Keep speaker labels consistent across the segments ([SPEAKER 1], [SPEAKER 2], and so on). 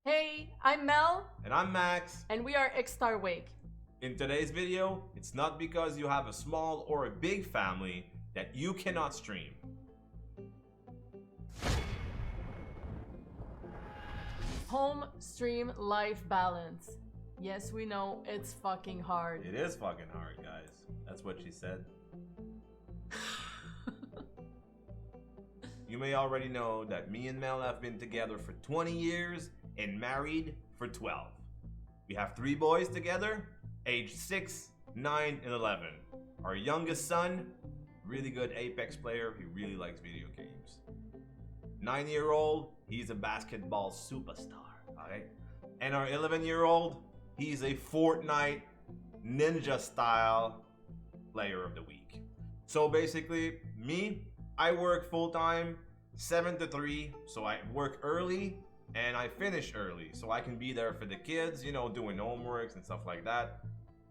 [SPEAKER 1] Hey, I'm Mel,
[SPEAKER 2] And I'm Max.
[SPEAKER 1] and we are XStarWake.
[SPEAKER 2] In today's video, it's not because you have a small or a big family that you cannot stream.
[SPEAKER 1] Home stream life balance. Yes, we know it's fucking hard.
[SPEAKER 2] It is fucking hard, guys. That's what she said. You may already know that me and Mel have been together for 20 years and married for 12. We have 3 boys together, aged 6, 9, and 11. Our youngest son, really good Apex player, he really likes video games. 9-year-old, he's a basketball superstar, alright? And our 11-year-old, he's a Fortnite ninja style player of the week. So basically, me, I work full-time, 7 to 3, so I work early and I finish early so I can be there for the kids, you know, doing homeworks and stuff like that.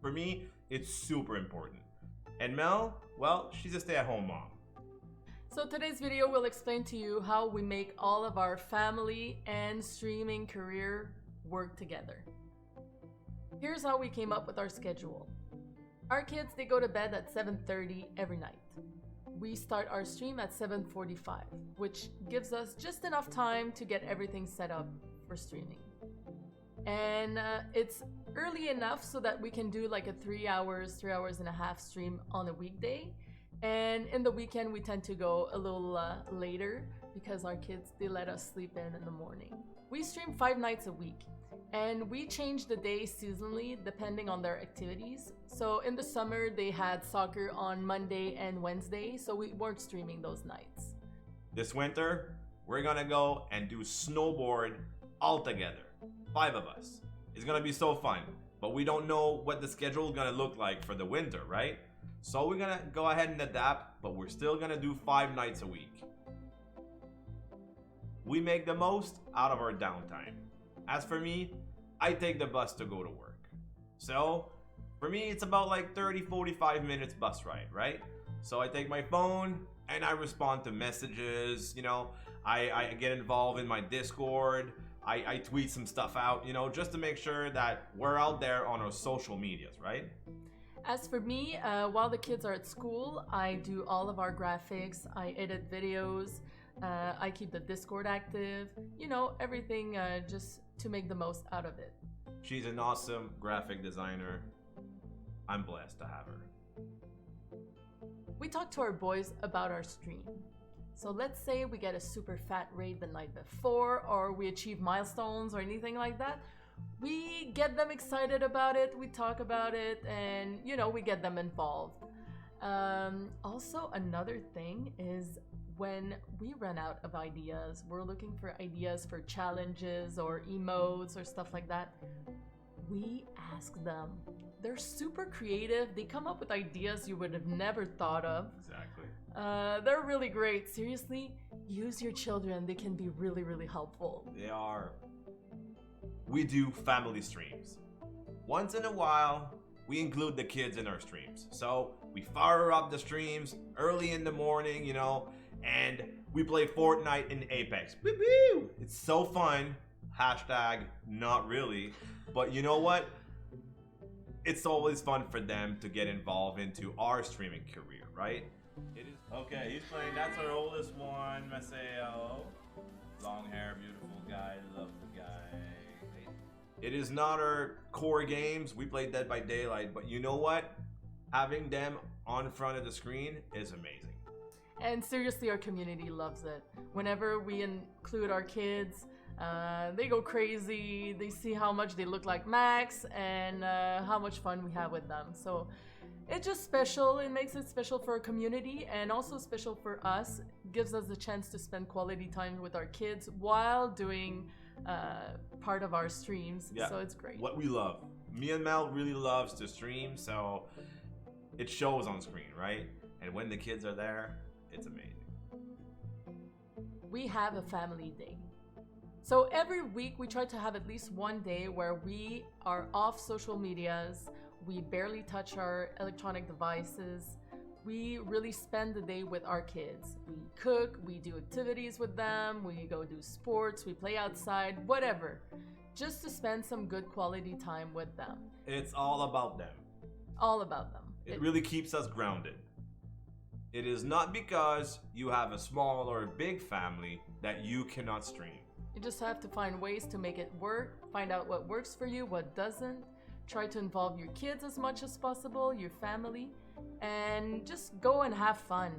[SPEAKER 2] For me, it's super important. And Mel, well, she's a stay-at-home mom.
[SPEAKER 1] So today's video will explain to you how we make all of our family and streaming career work together. Here's how we came up with our schedule. Our kids, they go to bed at 7:30 every night. We start our stream at 7:45, which gives us just enough time to get everything set up for streaming. And it's early enough so that we can do like a 3 hours and a half stream on a weekday. And in the weekend, we tend to go a little later because our kids, they let us sleep in the morning. We stream 5 nights a week. And we change the days seasonally depending on their activities. So in the summer, they had soccer on Monday and Wednesday, so we weren't streaming those nights.
[SPEAKER 2] This winter, we're gonna go and do snowboard all together. 5 of us. It's gonna be so fun, but we don't know what the schedule is gonna look like for the winter, right? So we're gonna go ahead and adapt, but we're still gonna do 5 nights a week. We make the most out of our downtime. As for me, I take the bus to go to work. So, for me, it's about like 30-45 minutes bus ride, right? So I take my phone and I respond to messages, you know, I get involved in my Discord, I tweet some stuff out, you know, just to make sure that we're out there on our social medias, right?
[SPEAKER 1] As for me, while the kids are at school, I do all of our graphics, I edit videos, I keep the Discord active, you know, everything just to make the most out of it.
[SPEAKER 2] She's an awesome graphic designer. I'm blessed to have her.
[SPEAKER 1] We talk to our boys about our stream. So let's say we get a super fat raid the night before, or we achieve milestones or anything like that. We get them excited about it, we talk about it, and you know, we get them involved. Also, another thing is when we run out of ideas, we're looking for ideas for challenges or emotes or stuff like that. We ask them. They're super creative. They come up with ideas you would have never thought of.
[SPEAKER 2] Exactly.
[SPEAKER 1] They're really great. Seriously, use your children. They can be really, really helpful.
[SPEAKER 2] They are. We do family streams. Once in a while, we include the kids in our streams. So we fire up the streams early in the morning, you know, and we play Fortnite and Apex. Woo-hoo! It's so fun. Hashtag not really. But you know what? It's always fun for them to get involved into our streaming career, right? It is. Okay, he's playing. That's our oldest one, Maceo. Long hair, beautiful guy, love the guy. It is not our core games. We play Dead by Daylight, but you know what? Having them on front of the screen is amazing.
[SPEAKER 1] And seriously, our community loves it. Whenever we include our kids, they go crazy. They see how much they look like Max and how much fun we have with them. So it's just special. It makes it special for our community and also special for us. It gives us the chance to spend quality time with our kids while doing part of our streams.
[SPEAKER 2] Yeah,
[SPEAKER 1] so it's great.
[SPEAKER 2] What we love. Me and Mel really loves to stream, so it shows on screen, right? And when the kids are there, it's amazing.
[SPEAKER 1] We have a family day. So every week we try to have at least one day where we are off social medias, we barely touch our electronic devices, we really spend the day with our kids. We cook, we do activities with them, we go do sports, we play outside, whatever. Just to spend some good quality time with them.
[SPEAKER 2] It's all about them.
[SPEAKER 1] All about them.
[SPEAKER 2] It really keeps us grounded. It is not because you have a small or a big family that you cannot stream.
[SPEAKER 1] You just have to find ways to make it work, find out what works for you, what doesn't. Try to involve your kids as much as possible, your family, and just go and have fun.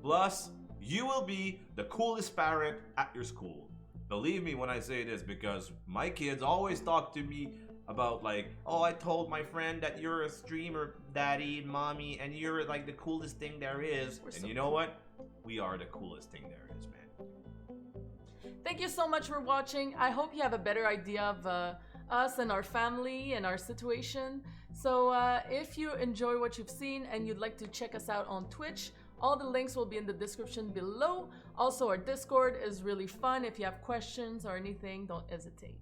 [SPEAKER 2] Plus, you will be the coolest parent at your school. Believe me when I say this, because my kids always talk to me about like, oh, I told my friend that you're a streamer, daddy and mommy, and you're like the coolest thing there is. And you know what? We are the coolest thing there is, man.
[SPEAKER 1] Thank you so much for watching. I hope you have a better idea of us and our family and our situation. So if you enjoy what you've seen and you'd like to check us out on Twitch, all the links will be in the description below. Also, our Discord is really fun. If you have questions or anything, don't hesitate.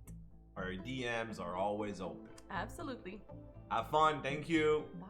[SPEAKER 2] Our DMs are always open.
[SPEAKER 1] Absolutely.
[SPEAKER 2] Have fun. Thank you.
[SPEAKER 1] Bye.